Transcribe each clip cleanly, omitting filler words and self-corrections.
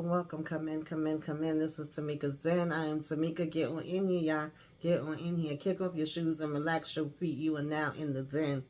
welcome. Come in, come in, come in. This is Tamika's Den. I am Tamika. Get on in here, y'all. Get on in here. Kick off your shoes and relax your feet. You are now in the den.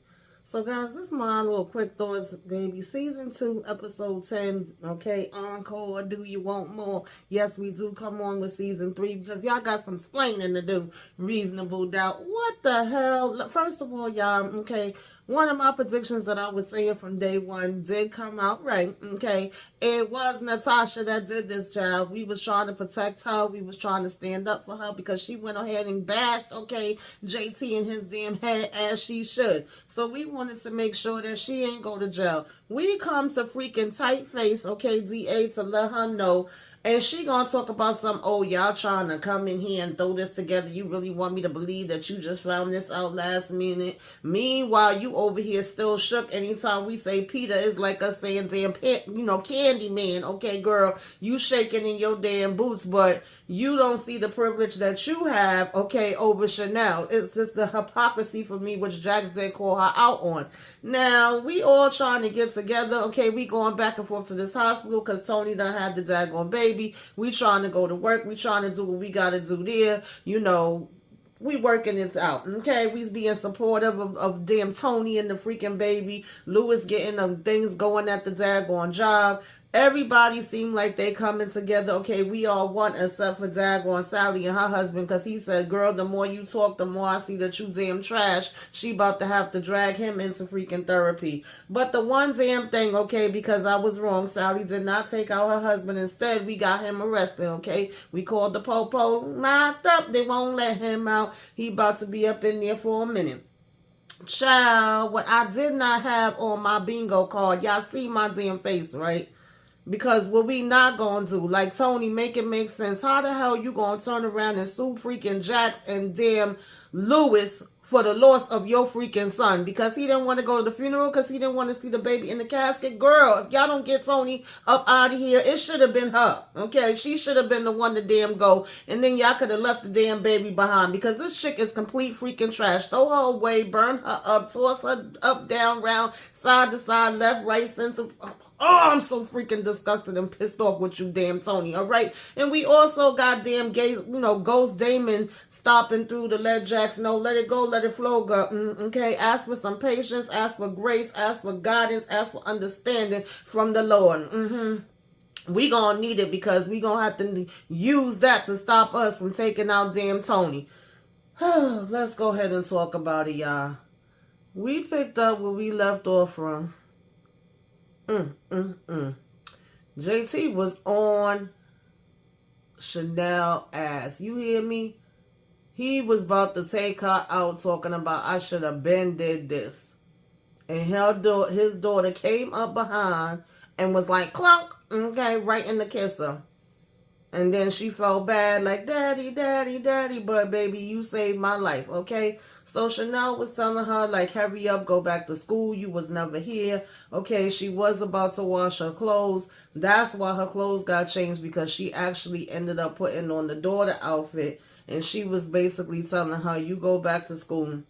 So, guys, this is my little quick thoughts, baby. Season 2, episode 10. Okay, Encore. Do you want more? Yes, we do come on with season 3 because y'all got some explaining to do. Reasonable doubt. What the hell? First of all, y'all, okay. One of my predictions that I was saying from day one did come out right, okay? It was Natasha that did this, child. We was trying to protect her. We was trying to stand up for her because she went ahead and bashed, okay, JT in his damn head as she should. So we wanted to make sure that she ain't go to jail. We come to freaking tight face, okay, DA, to let her know. And she gonna talk about some, oh, y'all trying to come in here and throw this together. You really want me to believe that you just found this out last minute? Meanwhile, you over here still shook anytime we say Peter is like us saying damn, Candy Man. Okay, girl, you shaking in your damn boots, but you don't see the privilege that you have, okay, over Chanel. It's just the hypocrisy for me, which Jax did call her out on. Now, we all trying to get together, okay? We going back and forth to this hospital because Tony done had the daggone baby. We trying to go to work. We trying to do what we got to do there. We working it out, okay? We's being supportive of damn Tony and the freaking baby. Lewis getting them things going at the daggone job. Everybody seemed like they coming together. Okay, we all one except for daggone Sally and her husband, because he said, girl, the more you talk, the more I see that you damn trash. She about to have to drag him into freaking therapy. But the one damn thing, okay, because I was wrong, Sally did not take out her husband. Instead, we got him arrested, okay? We called the popo, locked up. They won't let him out. He about to be up in there for a minute. Child, what I did not have on my bingo card, y'all see my damn face, right? Because what we not gonna do, like Tony, make it make sense. How the hell you gonna turn around and sue freaking Jax and damn Lewis for the loss of your freaking son? Because he didn't want to go to the funeral, because he didn't want to see the baby in the casket. Girl, if y'all don't get Tony up out of here, it should have been her, okay? She should have been the one to damn go, and then y'all could have left the damn baby behind, because this chick is complete freaking trash. Throw her away, burn her up, toss her up, down, round, side to side, left, right, center. Oh, I'm so freaking disgusted and pissed off with you, damn Tony, all right? And we also got damn Ghost Damon stopping through to let Jax know, let it go, let it flow, girl, okay? Ask for some patience, ask for grace, ask for guidance, ask for understanding from the Lord, We gonna need it, because we gonna have to use that to stop us from taking out damn Tony. Let's go ahead and talk about it, y'all. We picked up where we left off from. JT was on Chanel ass. You hear me? He was about to take her out, talking about, I should have been did this. And his daughter came up behind and was like, clunk, okay, right in the kisser. And then she felt bad, like, daddy, daddy, daddy, but baby, you saved my life, okay? So Chanel was telling her, like, hurry up, go back to school. You was never here, okay? She was about to wash her clothes. That's why her clothes got changed, because she actually ended up putting on the daughter outfit. And she was basically telling her, you go back to school.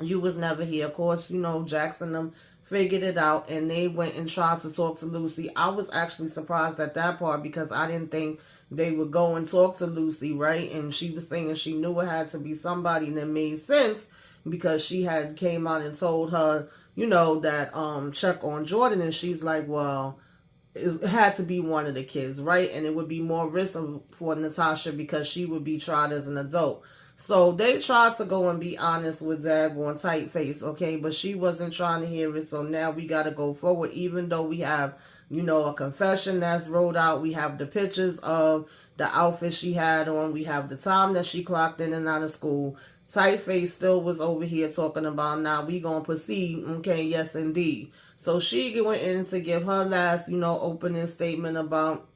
You was never here. Of course, Jackson them figured it out, and they went and tried to talk to Lucy. I was actually surprised at that part, because I didn't think they would go and talk to Lucy, right? And she was saying she knew it had to be somebody, and it made sense because she had came out and told her, that check on Jordan, and she's like, well, it had to be one of the kids, right? And it would be more risk for Natasha because she would be tried as an adult. So they tried to go and be honest with Daggone tight face, okay? But she wasn't trying to hear it, so now we got to go forward, even though we have a confession that's rolled out. We have the pictures of the outfit she had on. We have the time that she clocked in and out of school. Tightface still was over here talking about, now we gonna proceed, okay, yes indeed. So she went in to give her last, opening statement about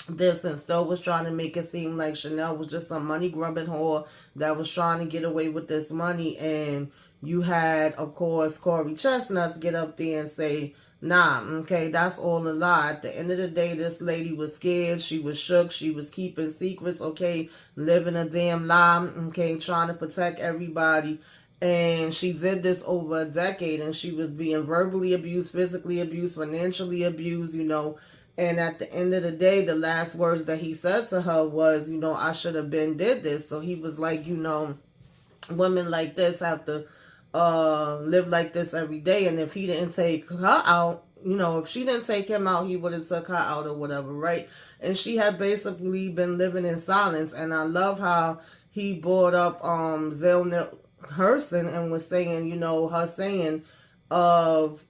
this, and still was trying to make it seem like Chanel was just some money grubbing whore that was trying to get away with this money. And you had, of course, Corey Chestnuts get up there and say, nah, okay, that's all a lie. At the end of the day, this lady was scared. She was shook. She was keeping secrets, okay, living a damn lie, okay, trying to protect everybody. And she did this over a decade, and she was being verbally abused, physically abused, financially abused, And at the end of the day, the last words that he said to her was, you know, I should have been did this. So he was like, you know, women like this have to live like this every day. And if he didn't take her out, you know, if she didn't take him out, he would have took her out or whatever, right? And she had basically been living in silence. And I love how he brought up Zell Hurston and was saying, you know, her saying of,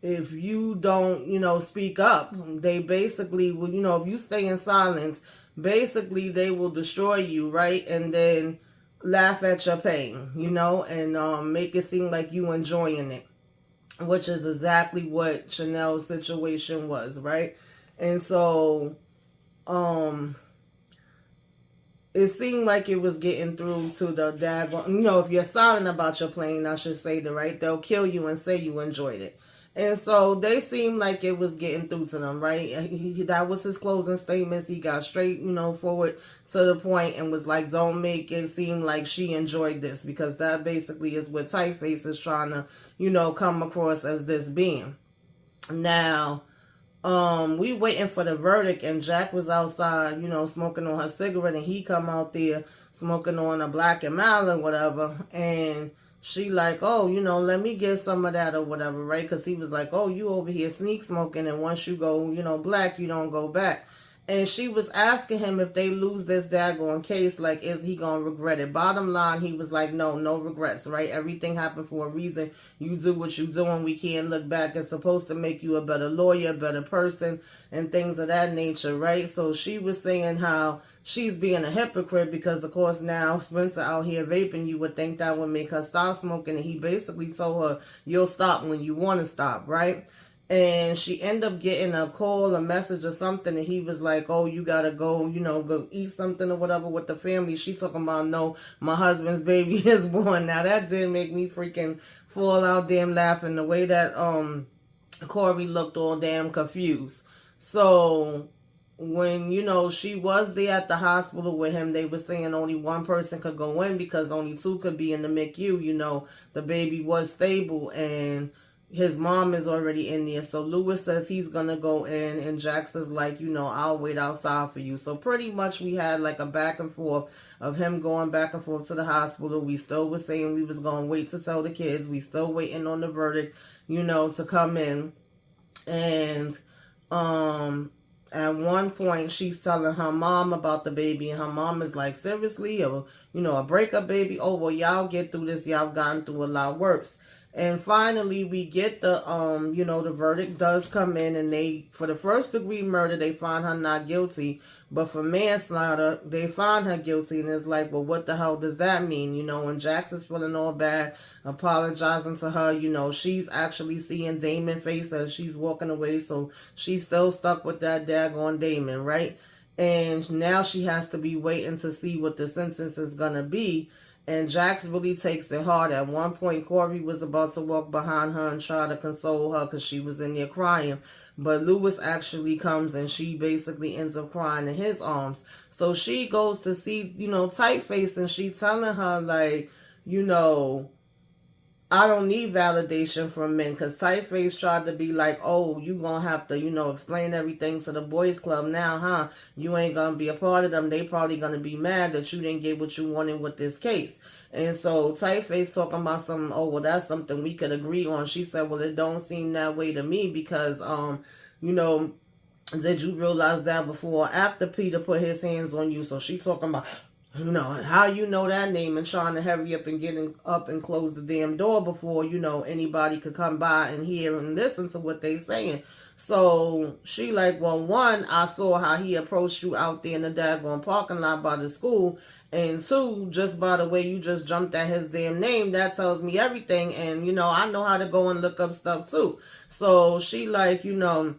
if you don't, you know, speak up, they basically will, you know, if you stay in silence, basically they will destroy you, right? And then laugh at your pain, you know, and make it seem like you enjoying it, which is exactly what Chanel's situation was, right? And so it seemed like it was getting through to the daggone, you know, if you're silent about your pain, I should say the right, they'll kill you and say you enjoyed it. And so they seemed like it was getting through to them, right? That was his closing statements. He got straight, you know, forward to the point and was like, don't make it seem like she enjoyed this, because that basically is what Typeface is trying to, you know, come across as this being. Now, we waiting for the verdict, and Jack was outside, you know, smoking on her cigarette, and he come out there smoking on a Black and Mild or whatever, and she like, oh, you know, let me get some of that or whatever, right? Because he was like, oh, you over here sneak smoking, and once you go, you know, black, you don't go back. And she was asking him if they lose this daggone case, like, is he going to regret it? Bottom line, he was like, no regrets, right? Everything happened for a reason. You do what you do, and we can't look back. It's supposed to make you a better lawyer, a better person, and things of that nature, right? So she was saying how she's being a hypocrite because, of course, now Spencer out here vaping, you would think that would make her stop smoking. And he basically told her, you'll stop when you want to stop, right? And she ended up getting a call, a message or something. And he was like, oh, you got to go, you know, go eat something or whatever with the family. She talking about, no, my husband's baby is born. Now, that did make me freaking fall out damn laughing. The way that Corey looked all damn confused. So when, you know, she was there at the hospital with him, they were saying only one person could go in because only two could be in the MICU. You know, the baby was stable and his mom is already in there. So Lewis says he's going to go in, and Jack says, like, you know, I'll wait outside for you. So pretty much we had like a back and forth of him going back and forth to the hospital. We still was saying we was going to wait to tell the kids. We still waiting on the verdict, you know, to come in. And at one point she's telling her mom about the baby, and her mom is like, seriously? Or, you know, a breakup baby? Oh, well, y'all get through this. Y'all gotten through a lot worse. And finally, we get the, you know, the verdict does come in, and they, for the first degree murder, they find her not guilty. But for manslaughter, they find her guilty. And it's like, well, what the hell does that mean? You know, when Jackson's feeling all bad, apologizing to her, you know, she's actually seeing Damon face as she's walking away. So she's still stuck with that daggone Damon, right? And now she has to be waiting to see what the sentence is going to be. And Jax really takes it hard. At one point, Corey was about to walk behind her and try to console her because she was in there crying. But Lewis actually comes, and she basically ends up crying in his arms. So she goes to see, you know, Typeface, and she telling her, like, you know, I don't need validation from men, because Typeface tried to be like, oh, you gonna have to, you know, explain everything to the boys club now, huh? You ain't gonna be a part of them. They probably gonna be mad that you didn't get what you wanted with this case. And so Typeface talking about some, oh, well, that's something we could agree on. She said, well, it don't seem that way to me because, you know, did you realize that before or after Peter put his hands on you? So she talking about, you know, how you know that name, and trying to hurry up and getting up and close the damn door before, you know, anybody could come by and hear and listen to what they saying. So she like, well, one, I saw how he approached you out there in the daggone parking lot by the school. And two, just by the way you just jumped at his damn name, that tells me everything. And, you know, I know how to go and look up stuff too. So she like, you know,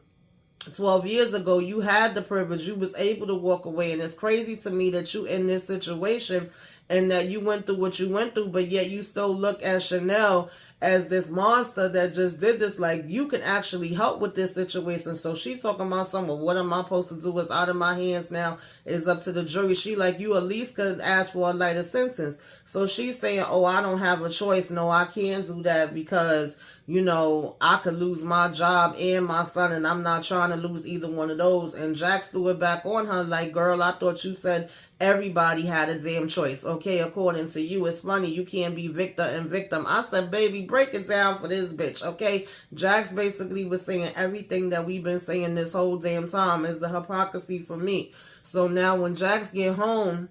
12 years ago, you had the privilege. You was able to walk away. And it's crazy to me that you in this situation and that you went through what you went through, but yet you still look at Chanel as this monster that just did this. Like, you can actually help with this situation. So she's talking about something, what am I supposed to do? It's out of my hands now. It's up to the jury. She like, you at least could ask for a lighter sentence. So she's saying, oh, I don't have a choice. No, I can't do that because, you know, I could lose my job and my son, and I'm not trying to lose either one of those. And Jax threw it back on her like, girl, I thought you said everybody had a damn choice. Okay, according to you, it's funny. You can't be victor and victim. I said, baby, break it down for this bitch, okay? Jax basically was saying everything that we've been saying this whole damn time is the hypocrisy for me. So now when Jax get home,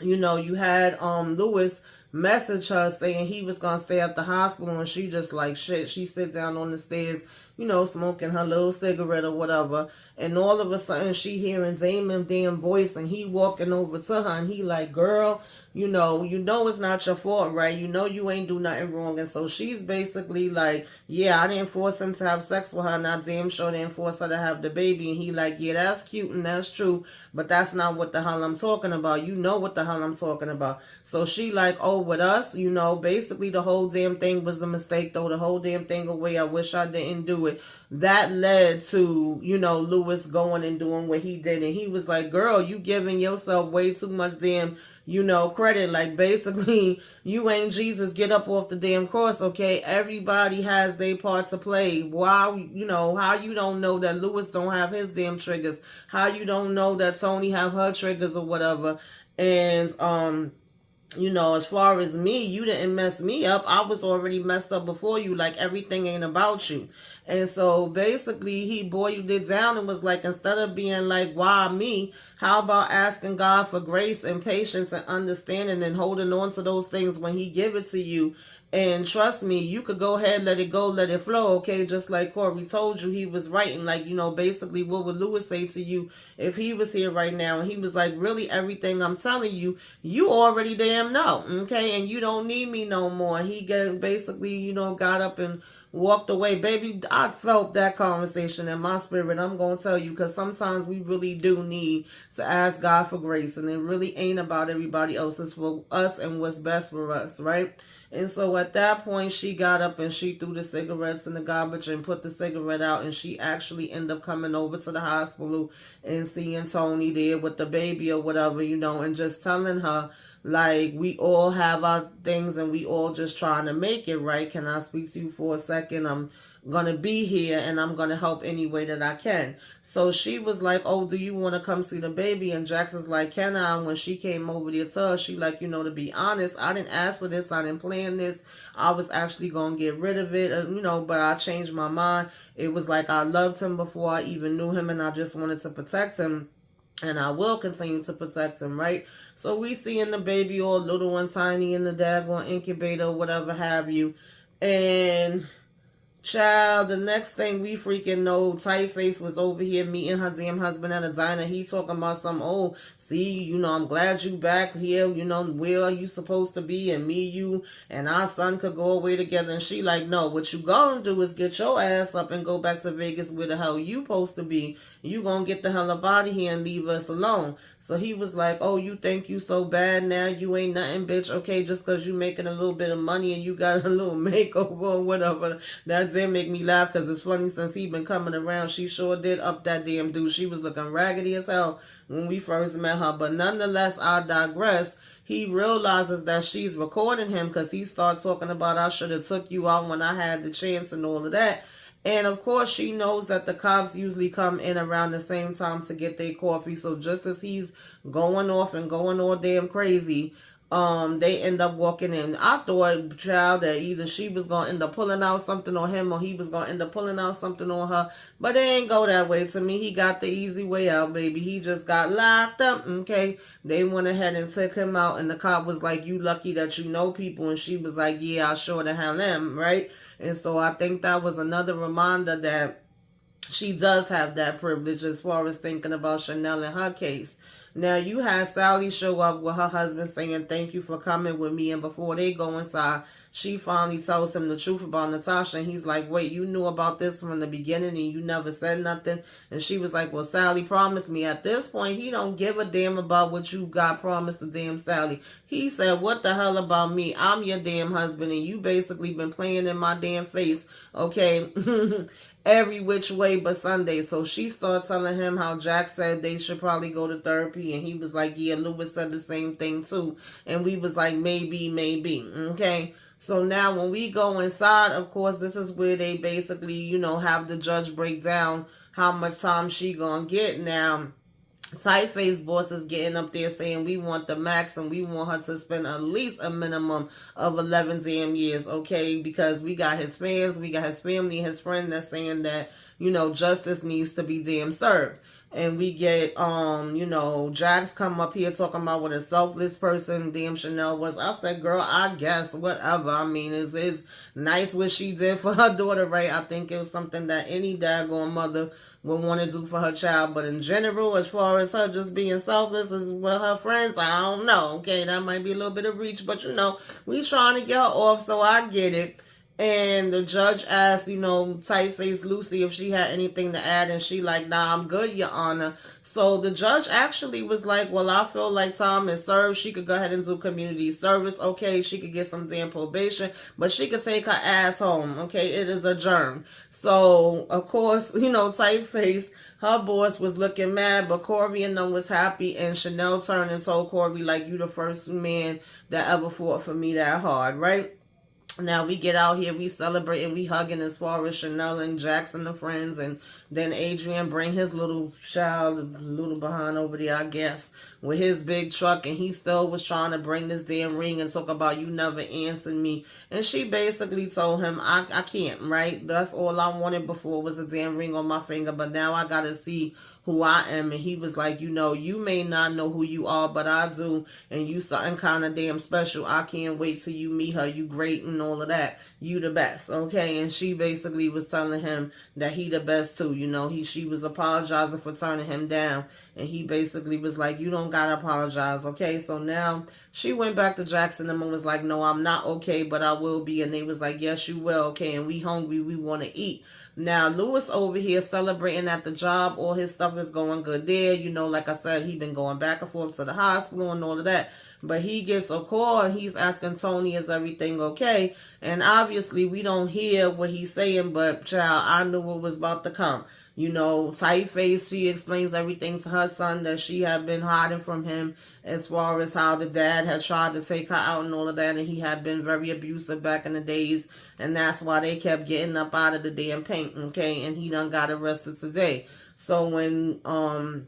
you know, you had Lewis message her saying he was going to stay at the hospital, and she just like, shit. She sit down on the stairs, you know, smoking her little cigarette or whatever, and all of a sudden she hearing Damon's damn voice, and he walking over to her, and he like, girl, you know it's not your fault, right? You know you ain't do nothing wrong. And so she's basically like, yeah, I didn't force him to have sex with her, and I damn sure didn't force her to have the baby. And he like, yeah, that's cute and that's true, but that's not what the hell I'm talking about. You know what the hell I'm talking about. So she like, oh, with us, you know, basically the whole damn thing was a mistake. Throw the whole damn thing away. I wish I didn't do it. That led to, you know, Lewis going and doing what he did. And he was like, girl, you giving yourself way too much damn, you know, credit. Like, basically, you ain't Jesus. Get up off the damn cross, okay? Everybody has their part to play. Why, you know, how you don't know that Lewis don't have his damn triggers? How you don't know that Tony have her triggers or whatever? And, you know, as far as me, you didn't mess me up. I was already messed up before you. Like, everything ain't about you. And so basically he boiled it down and was like, instead of being like, why me? How about asking God for grace and patience and understanding and holding on to those things when he give it to you? And trust me, you could go ahead, let it go, let it flow, okay? Just like Corey told you, he was writing, like, you know, basically what would Lewis say to you if he was here right now? And he was like, really, everything I'm telling you, you already damn know, okay? And you don't need me no more. He basically, you know, got up and walked away. Baby, I felt that conversation in my spirit. I'm going to tell you, because sometimes we really do need to ask God for grace, and it really ain't about everybody else. It's for us and what's best for us, right? And so at that point, she got up and she threw the cigarettes in the garbage and put the cigarette out, and she actually ended up coming over to the hospital and seeing Tony there with the baby or whatever, you know, and just telling her, like, we all have our things and we all just trying to make it, right? Can I speak to you for a second? I'm going to be here and I'm going to help any way that I can. So she was like, oh, do you want to come see the baby? And Jackson's like, can I? And when she came over there to her, she like, you know, to be honest, I didn't ask for this. I didn't plan this. I was actually going to get rid of it, you know, but I changed my mind. It was like I loved him before I even knew him, and I just wanted to protect him. And I will continue to protect him, right? So we seeing the baby all little and tiny in the daggone incubator, whatever have you. And child, the next thing we freaking know, Tightface was over here meeting her damn husband at a diner. He talking about some, oh, see, you know, I'm glad you back here. You know, where are you supposed to be? And me, you, and our son could go away together. And she like, no, what you gonna do is get your ass up and go back to Vegas where the hell you supposed to be. You gonna get the hell up out of here and leave us alone. So he was like, oh, you think you so bad now? You ain't nothing, bitch. Okay, just because you making a little bit of money and you got a little makeover or whatever. That did make me laugh, because it's funny, since he been coming around, she sure did up that damn dude. She was looking raggedy as hell when we first met her. But nonetheless, I digress. He realizes that she's recording him, because he starts talking about, I should have took you out when I had the chance and all of that. And of course, she knows that the cops usually come in around the same time to get their coffee. So just as he's going off and going all damn crazy, they end up walking in. I thought, child, that either she was going to end up pulling out something on him, or he was going to end up pulling out something on her. But it ain't go that way. To me, he got the easy way out, baby. He just got locked up, okay? They went ahead and took him out, and the cop was like, you lucky that you know people. And she was like, yeah, I sure the hell am, right? And so I think that was another reminder that she does have that privilege as far as thinking about Chanel in her case. Now, you had Sally show up with her husband saying, thank you for coming with me. And before they go inside, she finally tells him the truth about Natasha, and he's like, wait, you knew about this from the beginning and you never said nothing? And she was like, well, Sally promised me. At this point, he don't give a damn about what you got promised to damn Sally. He said, what the hell about me? I'm your damn husband, and you basically been playing in my damn face, okay? Every which way but Sunday. So she started telling him how Jack said they should probably go to therapy, and he was like, yeah, Lewis said the same thing too. And we was like, maybe, okay? So now when we go inside, of course, this is where they basically, you know, have the judge break down how much time she gonna get. Now, Typeface boss is getting up there saying we want the max, and we want her to spend at least a minimum of 11 damn years, okay? Because we got his fans, we got his family, his friend that's saying that, you know, justice needs to be damn served. And we get, you know, Jax come up here talking about what a selfless person damn Chanel was. I said, girl, I guess, whatever. I mean, it's nice what she did for her daughter, right? I think it was something that any daggone mother would want to do for her child. But in general, as far as her just being selfless as with her friends, I don't know. Okay, that might be a little bit of reach, but you know, we trying to get her off, so I get it. And the judge asked, you know, Typeface Lucy if she had anything to add, and she like, nah, I'm good, Your Honor. So the judge actually was like, well, I feel like time is served. She could go ahead and do community service. Okay, she could get some damn probation, but she could take her ass home. Okay, it is adjourned. So, of course, you know, Typeface, her boss was looking mad, but Corey and them was happy, and Chanel turned and told Corey, like, you the first man that ever fought for me that hard, right? Now we get out here, we celebrate, and we hugging as far as Chanel and Jackson, the friends, and then Adrian bring his little child, little behind over there, I guess, with his big truck, and he still was trying to bring this damn ring and talk about you never answered me. And she basically told him, I can't, right? That's all I wanted before was a damn ring on my finger, but now I gotta see who I am. And he was like, you know, you may not know who you are, but I do, and you something kind of damn special. I can't wait till you meet her. You great and all of that. You the best, okay? And she basically was telling him that he the best too. You know, she was apologizing for turning him down, and he basically was like, you don't gotta apologize, okay? So now she went back to Jackson and was like, no, I'm not okay, but I will be. And they was like, yes, you will, okay? And we hungry, we want to eat. Now, Lewis over here celebrating at the job. All his stuff is going good there. You know, like I said, he been going back and forth to the hospital and all of that. But he gets a call, and he's asking Tony, is everything okay? And obviously, we don't hear what he's saying, but, child, I knew what was about to come. You know, Typeface, she explains everything to her son that she had been hiding from him, as far as how the dad had tried to take her out and all of that, and he had been very abusive back in the days, and that's why they kept getting up out of the damn paint, okay? And he done got arrested today. So when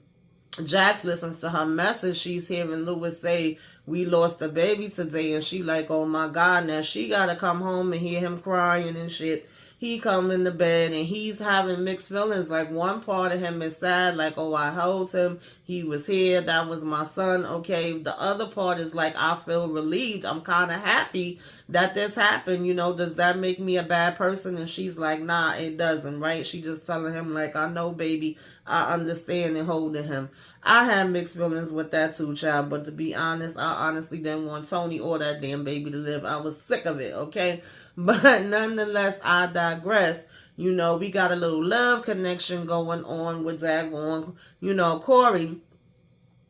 Jax listens to her message, she's hearing Lewis say, we lost a baby today, and she like, oh my God, now she gotta come home and hear him crying and shit. He come in the bed, and he's having mixed feelings. Like, one part of him is sad, like, oh, I held him, he was here, that was my son, okay? The other part is like, I feel relieved, I'm kind of happy that this happened, you know, does that make me a bad person? And she's like, nah, it doesn't, right? She just telling him, like, I know, baby, I understand, and holding him. I had mixed feelings with that too, child, but to be honest, I honestly didn't want Tony or that damn baby to live. I was sick of it, okay? But nonetheless, I digress. You know, we got a little love connection going on with daggone, you know, Corey.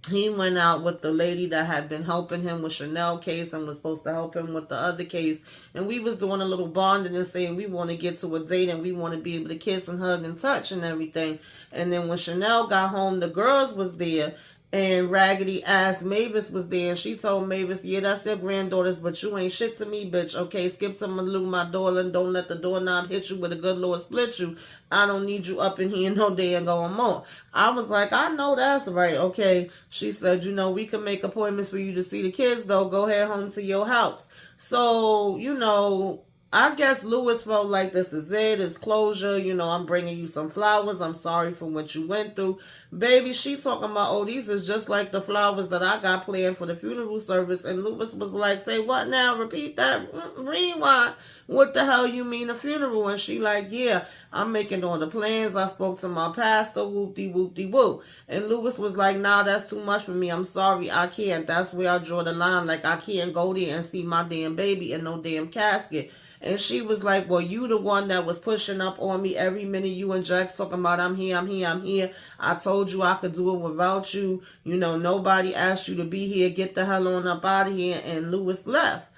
He went out with the lady that had been helping him with Chanel case and was supposed to help him with the other case. And we was doing a little bonding and saying we want to get to a date and we want to be able to kiss and hug and touch and everything. And then when Chanel got home, the girls was there. And Raggedy ass Mavis was there, and she told Mavis, yeah, that's their granddaughters, but you ain't shit to me, bitch. Okay, skip to Malou, my daughter, and don't let the doorknob hit you with a good Lord split you. I don't need you up in here no day and going more. I was like, I know that's right, okay. She said, you know, we can make appointments for you to see the kids, though. Go ahead home to your house. So, you know, I guess Lewis felt like this is it. It's closure. You know, I'm bringing you some flowers. I'm sorry for what you went through. Baby, she talking about, oh, these is just like the flowers that I got planned for the funeral service. And Lewis was like, say what now? Repeat that. Rewind. What the hell you mean a funeral? And she like, yeah, I'm making all the plans. I spoke to my pastor. Whoop-de-whoop-de-whoop. And Lewis was like, nah, that's too much for me. I'm sorry. I can't. That's where I draw the line. Like, I can't go there and see my damn baby in no damn casket. And she was like, well, you the one that was pushing up on me every minute. You and Jax talking about, I'm here, I'm here, I'm here. I told you I could do it without you. You know, nobody asked you to be here. Get the hell on up out of here. And Lewis left.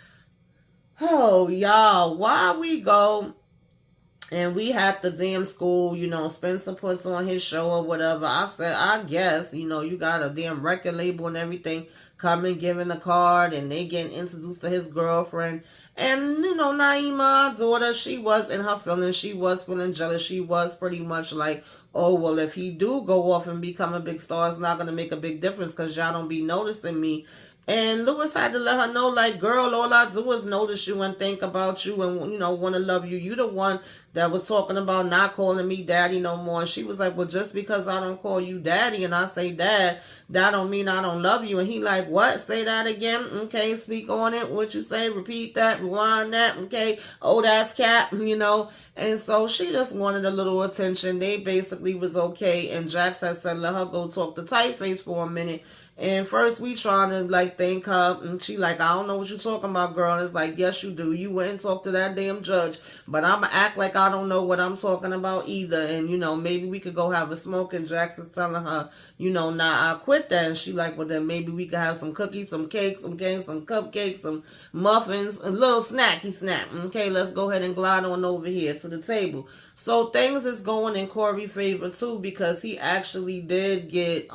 Oh, y'all, while we go and we had the damn school, you know, Spencer puts on his show or whatever. I said, I guess, you know, you got a damn record label and everything coming, giving a card, and they getting introduced to his girlfriend. And, you know, Naima, our daughter, she was in her feelings. She was feeling jealous. She was pretty much like, oh, well, if he do go off and become a big star, it's not going to make a big difference because y'all don't be noticing me. And Lewis had to let her know, like, girl, all I do is notice you and think about you and, you know, want to love you. You the one that was talking about not calling me daddy no more. And she was like, well, just because I don't call you daddy and I say dad, that don't mean I don't love you. And he like, what? Say that again? Okay, speak on it. What you say? Repeat that. Rewind that. Okay. Oh, that's cat, you know. And so she just wanted a little attention. They basically was okay. And Jax had said, let her go talk to Typeface for a minute. And first we trying to like thank her, and she like, I don't know what you're talking about, girl. And it's like, yes you do. You went and talked to that damn judge, but I'ma act like I don't know what I'm talking about either. And you know, maybe we could go have a smoke. And Jackson's telling her, you know, nah, I quit that. And she like, well then maybe we could have some cookies, some cakes, okay, some cupcakes, some muffins, a little snacky snack. Okay, let's go ahead and glide on over here to the table. So things is going in Corey's favor too, because he actually did get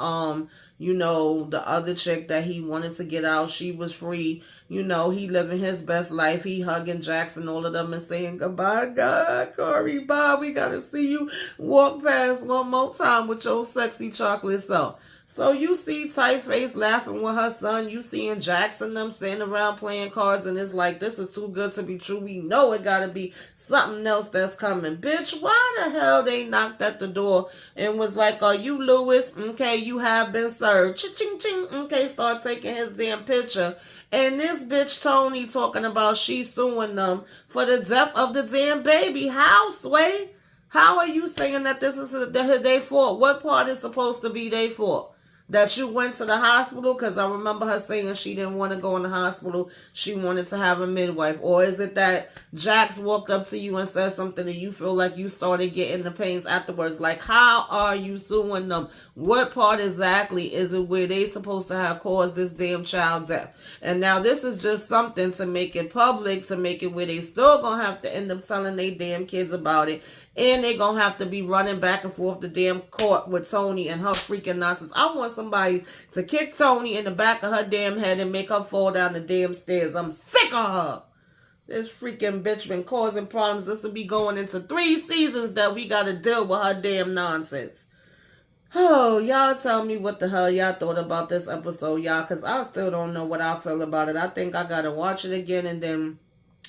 you know, the other chick that he wanted to get out, she was free. You know, he living his best life. He hugging Jackson, all of them, and saying, goodbye, God, Corey, bye. We got to see you walk past one more time with your sexy chocolate self. So you see Typeface laughing with her son. You seeing Jackson them sitting around playing cards, and it's like, this is too good to be true. We know it got to be something else that's coming. Bitch, why the hell they knocked at the door and was like, are you Lewis? Okay, you have been served. Ching, ching. Okay, start taking his damn picture. And this bitch Tony talking about she suing them for the death of the damn baby. How, Sway? How are you saying that this is their fault? What part is supposed to be their fault? That you went to the hospital? Because I remember her saying she didn't want to go in the hospital. She wanted to have a midwife. Or is it that Jax walked up to you and said something and you feel like you started getting the pains afterwards? Like, how are you suing them? What part exactly is it where they supposed to have caused this damn child death? And now this is just something to make it public, to make it where they still going to have to end up telling their damn kids about it. And they're going to have to be running back and forth the damn court with Tony and her freaking nonsense. I want somebody to kick Tony in the back of her damn head and make her fall down the damn stairs. I'm sick of her. This freaking bitch been causing problems. This will be going into 3 seasons that we got to deal with her damn nonsense. Oh, y'all tell me what the hell y'all thought about this episode, y'all. Because I still don't know what I feel about it. I think I got to watch it again, and then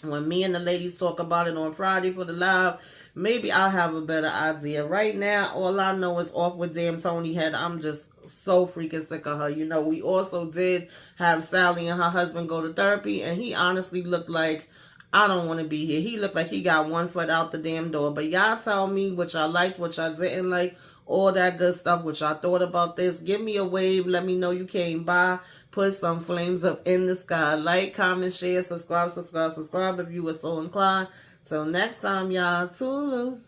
when me and the ladies talk about it on Friday for the live, maybe I'll have a better idea. Right now, all I know is off with damn Tony head. I'm just so freaking sick of her. You know, we also did have Sally and her husband go to therapy, and he honestly looked like, I don't want to be here. He looked like he got one foot out the damn door. But y'all tell me what y'all liked, what y'all didn't like, all that good stuff, what y'all thought about this. Give me a wave. Let me know you came by. Put some flames up in the sky. Like, comment, share, subscribe if you were so inclined. Till next time, y'all. Toodaloo.